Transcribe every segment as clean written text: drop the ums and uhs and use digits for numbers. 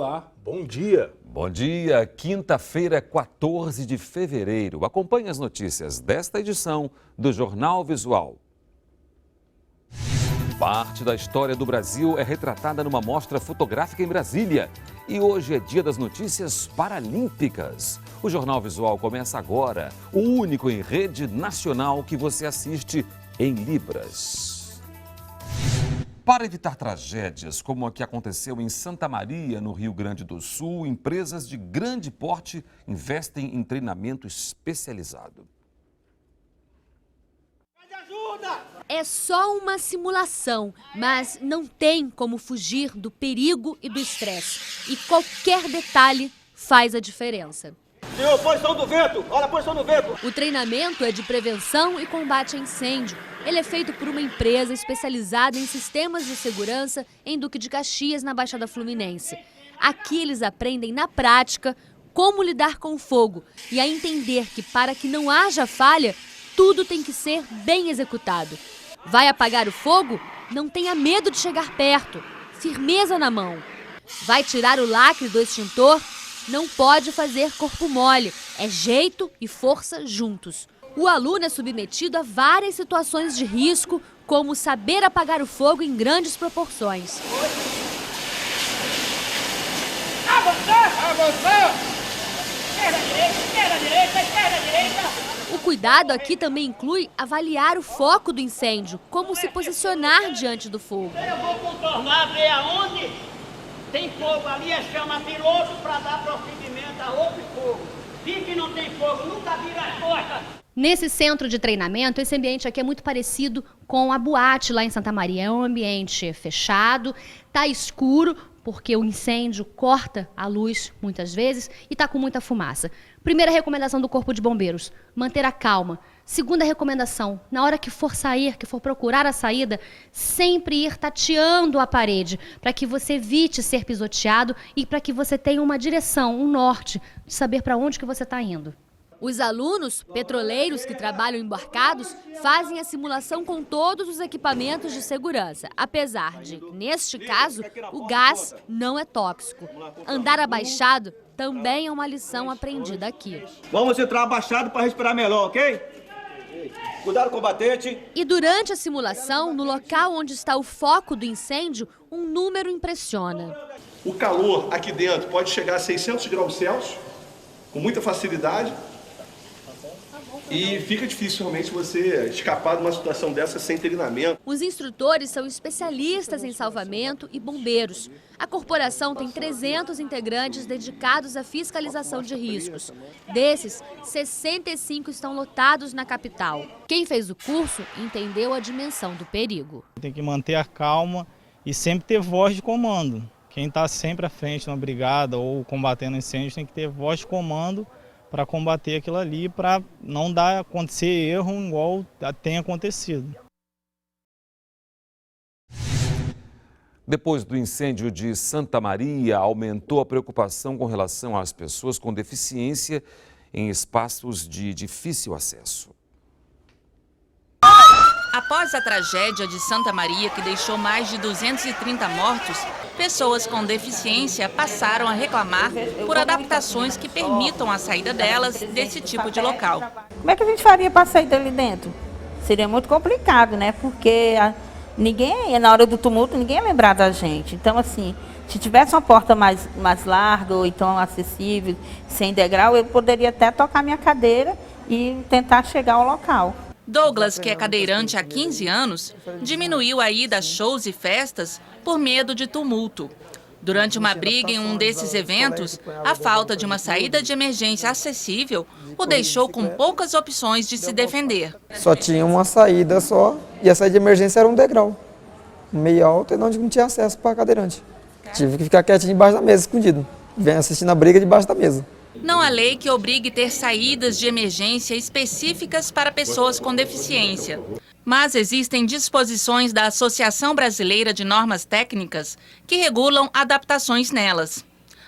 Olá, bom dia. Bom dia, quinta-feira, 14 de fevereiro. Acompanhe as notícias desta edição do Jornal Visual. Parte da história do Brasil é retratada numa mostra fotográfica em Brasília. E hoje é dia das notícias paralímpicas. O Jornal Visual começa agora, o único em rede nacional que você assiste em Libras. Para evitar tragédias como a que aconteceu em Santa Maria, no Rio Grande do Sul, empresas de grande porte investem em treinamento especializado. É só uma simulação, mas não tem como fugir do perigo e do estresse. E qualquer detalhe faz a diferença. Senhor, posição do vento! Olha a posição do vento! O treinamento é de prevenção e combate a incêndio. Ele é feito por uma empresa especializada em sistemas de segurança em Duque de Caxias, na Baixada Fluminense. Aqui eles aprendem na prática como lidar com o fogo e a entender que para que não haja falha, tudo tem que ser bem executado. Vai apagar o fogo? Não tenha medo de chegar perto. Firmeza na mão. Vai tirar o lacre do extintor? Não pode fazer corpo mole. É jeito e força juntos. O aluno é submetido a várias situações de risco, como saber apagar o fogo em grandes proporções. Avançar! Esquerda, direita! O cuidado aqui também inclui avaliar o foco do incêndio, como se posicionar diante do fogo. Eu vou contornar, ver aonde tem fogo ali, a chama piloto para dar prosseguimento a outro fogo. Vi que não tem fogo, nunca vira as costas. Nesse centro de treinamento, esse ambiente aqui é muito parecido com a boate lá em Santa Maria. É um ambiente fechado, tá escuro, porque o incêndio corta a luz muitas vezes e tá com muita fumaça. Primeira recomendação do Corpo de Bombeiros, manter a calma. Segunda recomendação, na hora que for sair, que for procurar a saída, sempre ir tateando a parede, para que você evite ser pisoteado e para que você tenha uma direção, um norte, de saber para onde que você está indo. Os alunos, petroleiros que trabalham embarcados, fazem a simulação com todos os equipamentos de segurança, apesar de, neste caso, o gás não é tóxico. Andar abaixado também é uma lição aprendida aqui. Vamos entrar abaixado para respirar melhor, ok? Cuidado com o batente. E durante a simulação, no local onde está o foco do incêndio, um número impressiona. O calor aqui dentro pode chegar a 600 graus Celsius, com muita facilidade. E fica difícil realmente você escapar de uma situação dessa sem treinamento. Os instrutores são especialistas em salvamento e bombeiros. A corporação tem 300 integrantes dedicados à fiscalização de riscos. Desses, 65 estão lotados na capital. Quem fez o curso entendeu a dimensão do perigo. Tem que manter a calma e sempre ter voz de comando. Quem está sempre à frente na brigada ou combatendo incêndio tem que ter voz de comando para combater aquilo ali, para não acontecer erro igual tem acontecido. Depois do incêndio de Santa Maria, aumentou a preocupação com relação às pessoas com deficiência em espaços de difícil acesso. Após a tragédia de Santa Maria, que deixou mais de 230 mortos, pessoas com deficiência passaram a reclamar por adaptações que permitam a saída delas desse tipo de local. Como é que a gente faria para sair dali dentro? Seria muito complicado, né? Porque ninguém, na hora do tumulto, ninguém ia lembrar da gente. Então, assim, se tivesse uma porta mais larga ou então acessível, sem degrau, eu poderia até tocar minha cadeira e tentar chegar ao local. Douglas, que é cadeirante há 15 anos, diminuiu a ida a shows e festas por medo de tumulto. Durante uma briga em um desses eventos, a falta de uma saída de emergência acessível o deixou com poucas opções de se defender. Só tinha uma saída só, e a saída de emergência era um degrau, meio alto, e onde não tinha acesso para cadeirante. Tive que ficar quietinho debaixo da mesa, escondido, vem assistindo a briga debaixo da mesa. Não há lei que obrigue ter saídas de emergência específicas para pessoas com deficiência. Mas existem disposições da Associação Brasileira de Normas Técnicas que regulam adaptações nelas.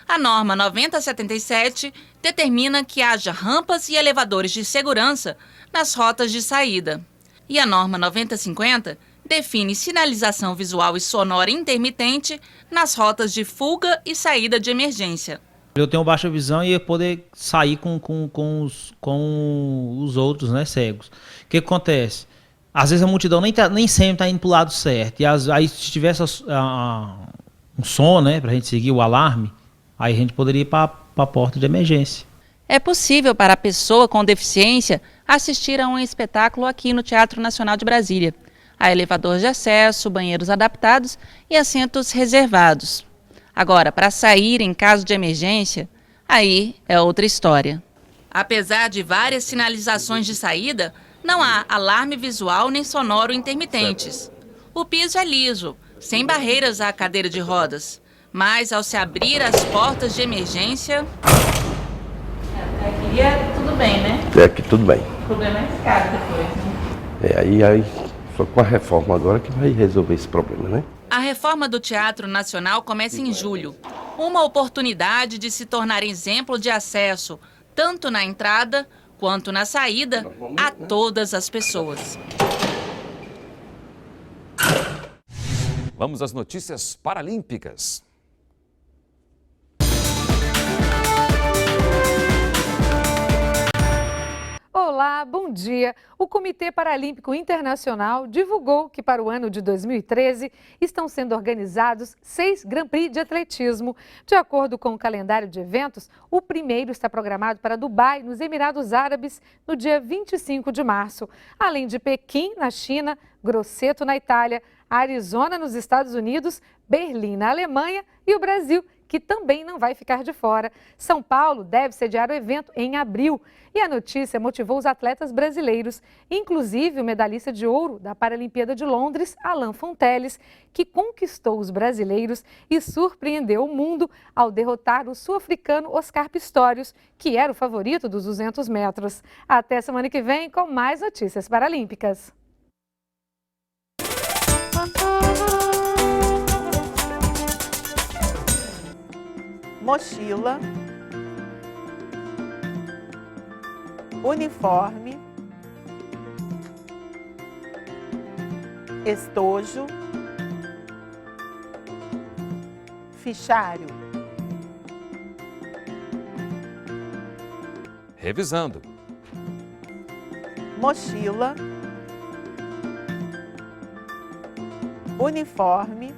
A norma 9077 determina que haja rampas e elevadores de segurança nas rotas de saída. E a norma 9050 define sinalização visual e sonora intermitente nas rotas de fuga e saída de emergência. Eu tenho baixa visão e poder sair com os outros, né, cegos. O que acontece? Às vezes a multidão nem sempre está indo para o lado certo. E aí se tivesse um som, né, para a gente seguir o alarme, aí a gente poderia ir para a porta de emergência. É possível para a pessoa com deficiência assistir a um espetáculo aqui no Teatro Nacional de Brasília. Há elevador de acesso, banheiros adaptados e assentos reservados. Agora, para sair em caso de emergência, aí é outra história. Apesar de várias sinalizações de saída, não há alarme visual nem sonoro intermitentes. O piso é liso, sem barreiras à cadeira de rodas. Mas ao se abrir as portas de emergência... Aqui é tudo bem, né? Aqui tudo bem. O problema é escada depois, né? Aí só com a reforma agora que vai resolver esse problema, né? A reforma do Teatro Nacional começa em julho. Uma oportunidade de se tornar exemplo de acesso, tanto na entrada quanto na saída, a todas as pessoas. Vamos às notícias paralímpicas. Olá, bom dia. O Comitê Paralímpico Internacional divulgou que para o ano de 2013 estão sendo organizados 6 Grand Prix de atletismo. De acordo com o calendário de eventos, o primeiro está programado para Dubai, nos Emirados Árabes, no dia 25 de março. Além de Pequim, na China, Grosseto, na Itália, Arizona, nos Estados Unidos, Berlim, na Alemanha e o Brasil, que também não vai ficar de fora. São Paulo deve sediar o evento em abril. E a notícia motivou os atletas brasileiros, inclusive o medalhista de ouro da Paralimpíada de Londres, Alain Fonteles, que conquistou os brasileiros e surpreendeu o mundo ao derrotar o sul-africano Oscar Pistorius, que era o favorito dos 200 metros. Até semana que vem com mais notícias paralímpicas. Mochila, uniforme, estojo, fichário. Revisando. Mochila, uniforme,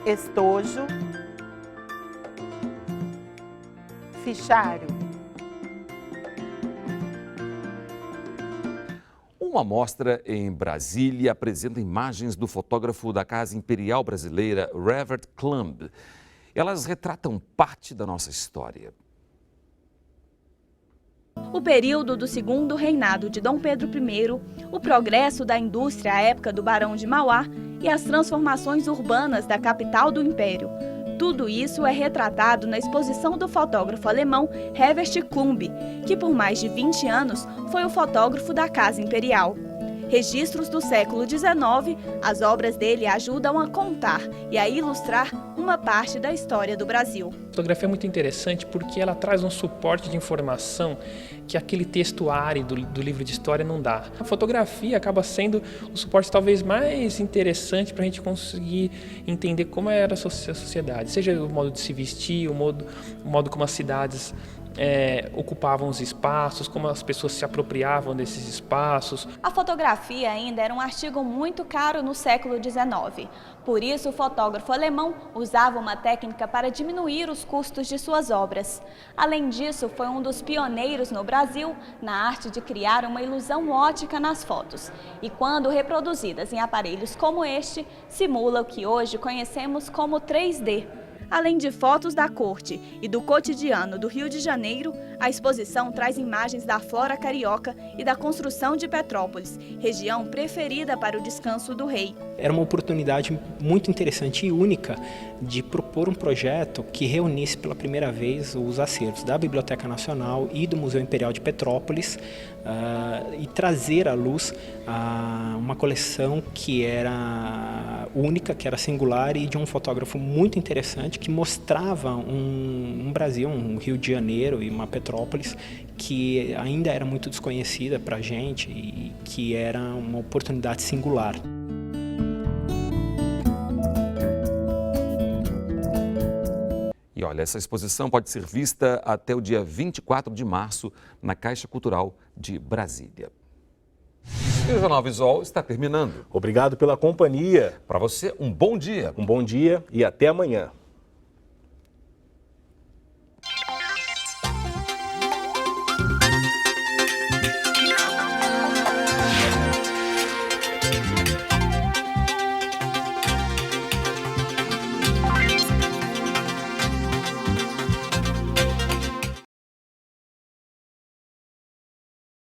estojo, fichário. Uma mostra em Brasília apresenta imagens do fotógrafo da Casa Imperial Brasileira, Revert Klumb. Elas retratam parte da nossa história. O período do segundo reinado de Dom Pedro I, o progresso da indústria à época do Barão de Mauá e as transformações urbanas da capital do Império. Tudo isso é retratado na exposição do fotógrafo alemão Revert Klumb, que por mais de 20 anos foi o fotógrafo da Casa Imperial. Registros do século XIX, as obras dele ajudam a contar e a ilustrar uma parte da história do Brasil. A fotografia é muito interessante porque ela traz um suporte de informação que aquele textuário do livro de história não dá. A fotografia acaba sendo o suporte talvez mais interessante para a gente conseguir entender como era a sociedade, seja o modo de se vestir, o modo como as cidades ocupavam os espaços, como as pessoas se apropriavam desses espaços. A fotografia ainda era um artigo muito caro no século XIX. Por isso, o fotógrafo alemão usava uma técnica para diminuir os custos de suas obras. Além disso, foi um dos pioneiros no Brasil na arte de criar uma ilusão ótica nas fotos. E quando reproduzidas em aparelhos como este, simula o que hoje conhecemos como 3D. Além de fotos da corte e do cotidiano do Rio de Janeiro, a exposição traz imagens da flora carioca e da construção de Petrópolis, região preferida para o descanso do rei. Era uma oportunidade muito interessante e única de propor um projeto que reunisse pela primeira vez os acervos da Biblioteca Nacional e do Museu Imperial de Petrópolis e trazer à luz uma coleção que era única, que era singular e de um fotógrafo muito interessante, que mostrava um Brasil, um Rio de Janeiro e uma Petrópolis que ainda era muito desconhecida para a gente e que era uma oportunidade singular. E olha, essa exposição pode ser vista até o dia 24 de março na Caixa Cultural de Brasília. E o Jornal Visual está terminando. Obrigado pela companhia. Para você, um bom dia. Um bom dia e até amanhã.